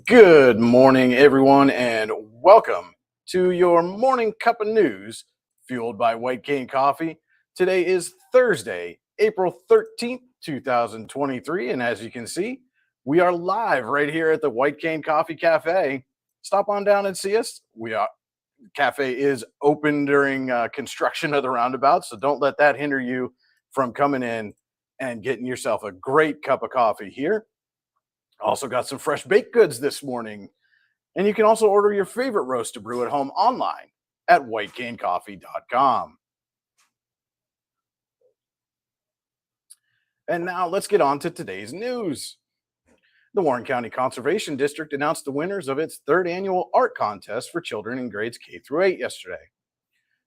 Good morning, everyone, and welcome to your morning cup of news fueled by White Cane Coffee. Today is Thursday, April 13th, 2023, and as you can see, we are live right here at the White Cane Coffee Cafe. Stop on down and see us. Cafe is open during construction of the roundabout, so don't let that hinder you from coming in and getting yourself a great cup of coffee here. Also got some fresh baked goods this morning. And you can also order your favorite roast to brew at home online at whitecanecoffee.com. And now let's get on to today's news. The Warren County Conservation District announced the winners of its third annual art contest for children in grades K through 8 yesterday.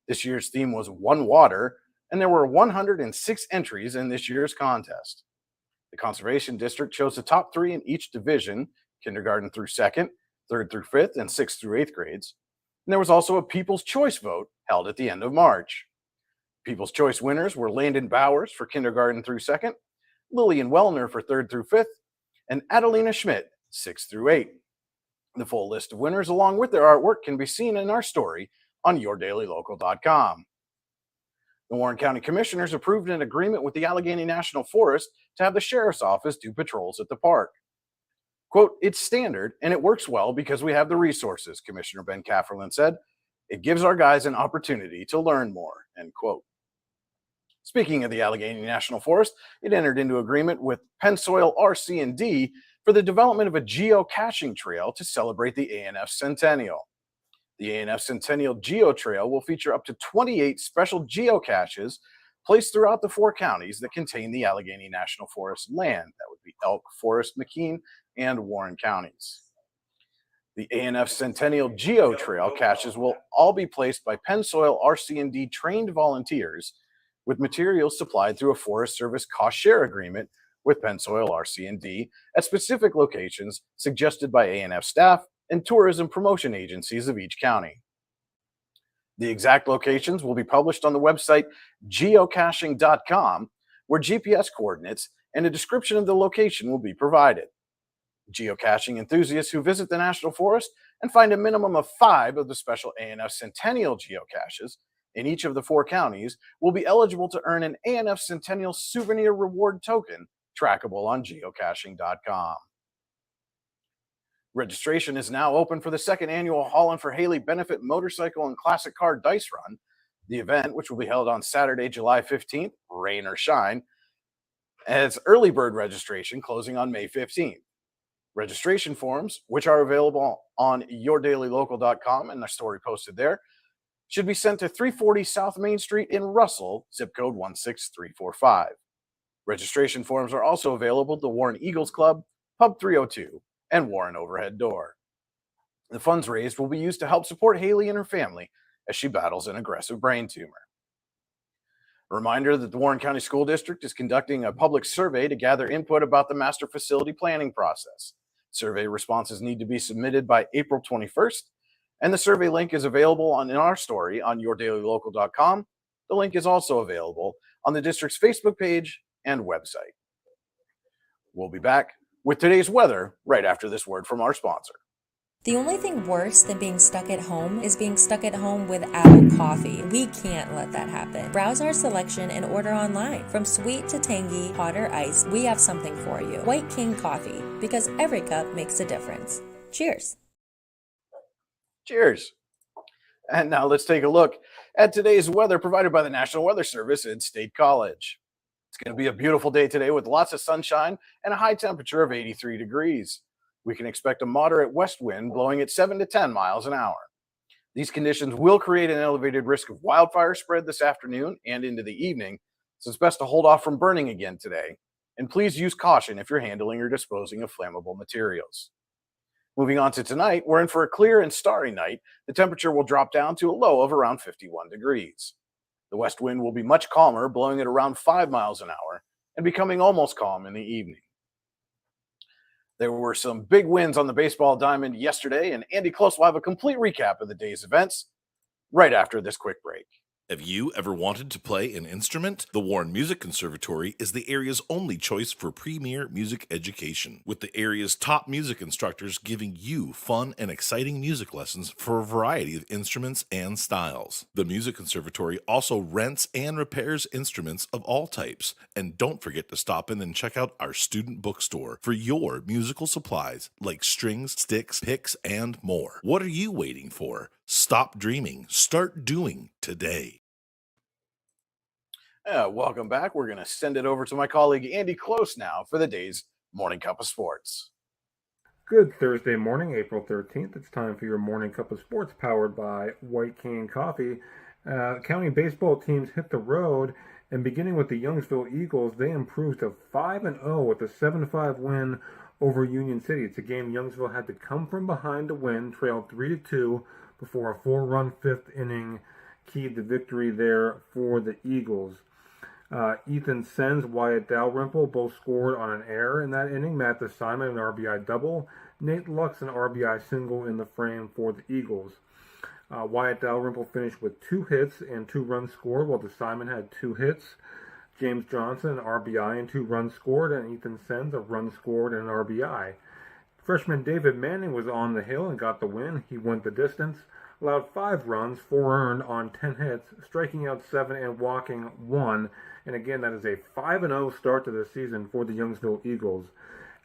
This year's theme was One Water, and there were 106 entries in this year's contest. The Conservation District chose the top 3 in each division, kindergarten through 2nd, 3rd through 5th, and 6th through 8th grades. And there was also a People's Choice vote held at the end of March. People's Choice winners were Landon Bowers for kindergarten through 2nd, Lillian Wellner for 3rd through 5th, and Adelina Schmidt, 6th through 8th. The full list of winners along with their artwork can be seen in our story on yourdailylocal.com. The Warren County Commissioners approved an agreement with the Allegheny National Forest to have the Sheriff's Office do patrols at the park. Quote, "It's standard and it works well because we have the resources," Commissioner Ben Kafferlin said. "It gives our guys an opportunity to learn more," end quote. Speaking of the Allegheny National Forest, it entered into agreement with Pensoil RC&D for the development of a geocaching trail to celebrate the ANF Centennial. The ANF Centennial Geo Trail will feature up to 28 special geocaches placed throughout the 4 counties that contain the Allegheny National Forest land. That would be Elk, Forest, McKean, and Warren counties. The ANF Centennial Geo Trail caches will all be placed by Pensoil RC&D trained volunteers with materials supplied through a Forest Service cost share agreement with Pensoil RC&D at specific locations suggested by ANF staff and tourism promotion agencies of each county. The exact locations will be published on the website geocaching.com, where GPS coordinates and a description of the location will be provided. Geocaching enthusiasts who visit the National Forest and find a minimum of 5 of the special ANF Centennial geocaches in each of the 4 counties will be eligible to earn an ANF Centennial souvenir reward token trackable on geocaching.com. Registration is now open for the 2nd annual Holland for Haley Benefit Motorcycle and Classic Car Dice Run. The event, which will be held on Saturday, July 15th, rain or shine, has early bird registration closing on May 15th. Registration forms, which are available on yourdailylocal.com and the story posted there, should be sent to 340 South Main Street in Russell, zip code 16345. Registration forms are also available at the Warren Eagles Club, Pub 302, and Warren Overhead Door. The funds raised will be used to help support Haley and her family as she battles an aggressive brain tumor. A reminder that the Warren County School District is conducting a public survey to gather input about the master facility planning process. Survey responses need to be submitted by April 21st, and the survey link is available in our story on yourdailylocal.com. The link is also available on the district's Facebook page and website. We'll be back with today's weather right after this word from our sponsor. The only thing worse than being stuck at home is being stuck at home without coffee. We can't let that happen. Browse our selection and order online. From sweet to tangy, hot or iced, we have something for you. White Cane Coffee, because every cup makes a difference. Cheers. Cheers. And now let's take a look at today's weather provided by the National Weather Service in State College. It's going to be a beautiful day today with lots of sunshine and a high temperature of 83 degrees. We can expect a moderate west wind blowing at 7 to 10 miles an hour. These conditions will create an elevated risk of wildfire spread this afternoon and into the evening, so it's best to hold off from burning again today. And please use caution if you're handling or disposing of flammable materials. Moving on to tonight, we're in for a clear and starry night. The temperature will drop down to a low of around 51 degrees. The west wind will be much calmer, blowing at around 5 miles an hour and becoming almost calm in the evening. There were some big wins on the baseball diamond yesterday, and Andy Close will have a complete recap of the day's events right after this quick break. Have you ever wanted to play an instrument? The Warren Music Conservatory is the area's only choice for premier music education, with the area's top music instructors giving you fun and exciting music lessons for a variety of instruments and styles. The Music Conservatory also rents and repairs instruments of all types. And don't forget to stop in and check out our student bookstore for your musical supplies like strings, sticks, picks, and more. What are you waiting for? Stop dreaming. Start doing today. Welcome back. We're going to send it over to my colleague Andy Close now for the day's Morning Cup of Sports. Good Thursday morning, April 13th. It's time for your Morning Cup of Sports powered by White Cane Coffee. County baseball teams hit the road, and beginning with the Youngsville Eagles, they improved to 5-0 with a 7-5 win over Union City. It's a game Youngsville had to come from behind to win, trailed 3-2 before a 4-run fifth inning keyed the victory there for the Eagles. Ethan Sens, Wyatt Dalrymple both scored on an error in that inning. Matt DeSimon an RBI double. Nate Lux an RBI single in the frame for the Eagles. Wyatt Dalrymple finished with 2 hits and 2 runs scored, while DeSimon had 2 hits. James Johnson an RBI and 2 runs scored, and Ethan Sens a run scored and an RBI. Freshman David Manning was on the hill and got the win. He went the distance, allowed 5 runs, 4 earned on 10 hits, striking out 7 and walking 1. And again, that is a 5-0 start to the season for the Youngsville Eagles.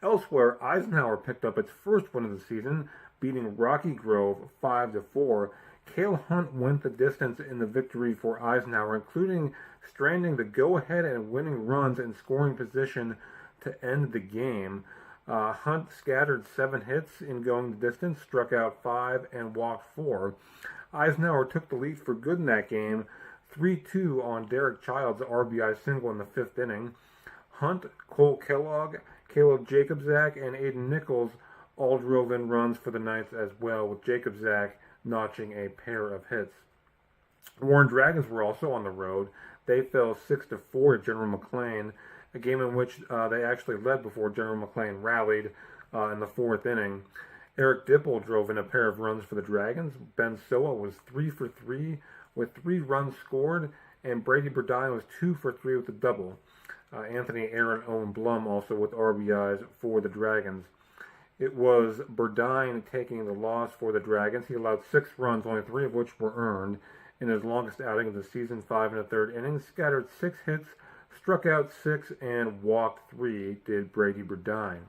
Elsewhere, Eisenhower picked up its first win of the season, beating Rocky Grove 5-4. Cale Hunt went the distance in the victory for Eisenhower, including stranding the go-ahead and winning runs in scoring position to end the game. Hunt scattered 7 hits in going the distance, struck out 5, and walked 4. Eisenhower took the lead for good in that game, 3-2 on Derek Child's RBI single in the 5th inning. Hunt, Cole Kellogg, Caleb Jacobzak, and Aiden Nichols all drove in runs for the Knights as well, with Jacobzak notching a pair of hits. Warren Dragons were also on the road. They fell 6-4 to General McLean, a game in which they actually led before General McLean rallied in the 4th inning. Eric Dipple drove in a pair of runs for the Dragons. Ben Soa was 3 for 3 with 3 runs scored, and Brady Burdine was 2 for 3 with a double. Anthony Aaron Owen Blum also with RBIs for the Dragons. It was Burdine taking the loss for the Dragons. He allowed 6 runs, only 3 of which were earned, in his longest outing of the season, 5 1/3 innings, scattered 6 hits, struck out 6, and walked 3, did Brady Burdine.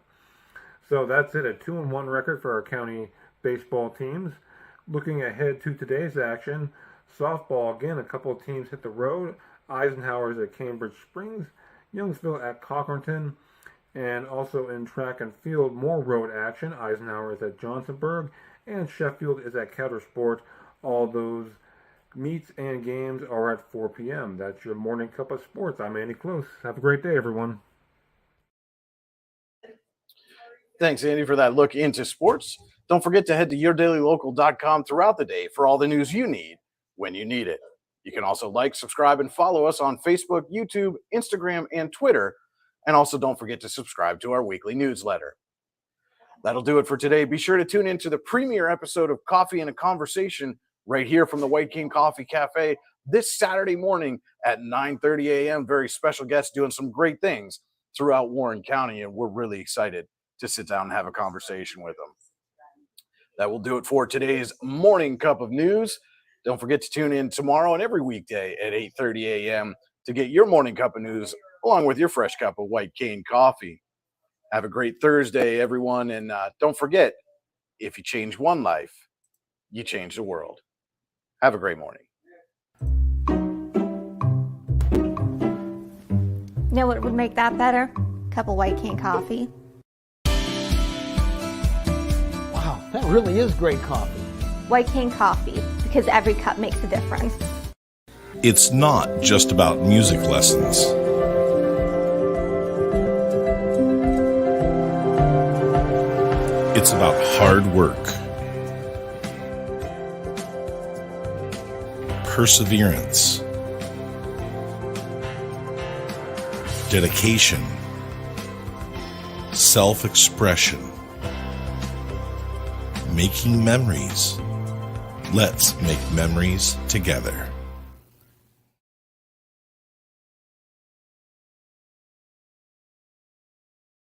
So that's it, a 2-1 record for our county baseball teams. Looking ahead to today's action, softball, again, a couple of teams hit the road. Eisenhower's at Cambridge Springs, Youngsville at Cochranton, and also in track and field, more road action. Eisenhower is at Johnsonburg, and Sheffield is at Coudersport. All those meets and games are at 4 p.m. That's your Morning Cup of Sports. I'm Andy Close. Have a great day, everyone. Thanks, Andy, for that look into sports. Don't forget to head to yourdailylocal.com throughout the day for all the news you need when you need it. You can also like, subscribe, and follow us on Facebook, YouTube, Instagram, and Twitter. And also don't forget to subscribe to our weekly newsletter. That'll do it for today. Be sure to tune in to the premiere episode of Coffee and a Conversation right here from the White Cane Coffee Cafe this Saturday morning at 9:30 a.m. Very special guests doing some great things throughout Warren County, and we're really excited to sit down and have a conversation with them. That will do it for today's Morning Cup of News. Don't forget to tune in tomorrow and every weekday at 8:30 a.m. to get your Morning Cup of News along with your fresh cup of White Cane Coffee. Have a great Thursday, everyone, and don't forget, if you change one life, you change the world. Have a great morning. You know what would make that better? A cup of White Cane Coffee. Wow, that really is great coffee. White Cane Coffee, because every cup makes a difference. It's not just about music lessons. It's about hard work, perseverance, dedication, self-expression, making memories. Let's make memories together.